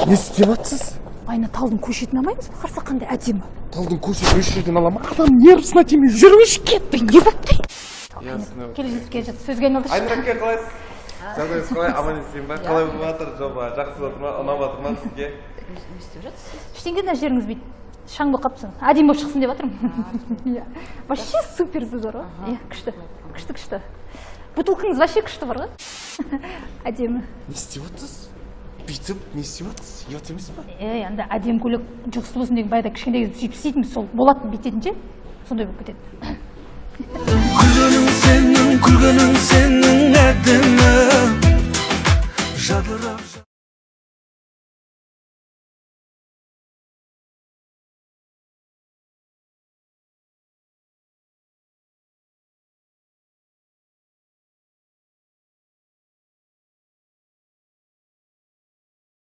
Не істеп жатсыз? Айна талдың көшетін алмаймыз ба? Қарса қандай әдемі. Талдың көшетін өш жерден ала ма? Адам нервісіне тимей жүрмеш кетті. Не болды? Ясно. Келе жатыр, сөзге айналды. Айнұр әке қалайсыз? Жағдайыңыз қалай? Аман есен ба? Қалай болып жатыр жоба? Жақсы болып ма? Ұнап жатыр ма сізге? Не істеп жатырсыз? Ештеңе мына жеріңіз бүйтіп шаң болып қалыпсың. Әдемі болып шықсын деп жатырмын. Иә. Вообще суперсіз бар ғой. Иә, күшті. Күшті. Бутылкаңыз вообще күшті бар ғой. Әдемі. Не істеп жатсыз? Бүйтіп не істеп жатсыз? Ұят емес па? Анда әдемі көйлек жұғысты болсын деген баяғыда кішкентай кезде сөйтіп істейтінбіз, сол болатын бүйтетінше сондай болып кетеді. Күлгенің сенің әдемі жадырап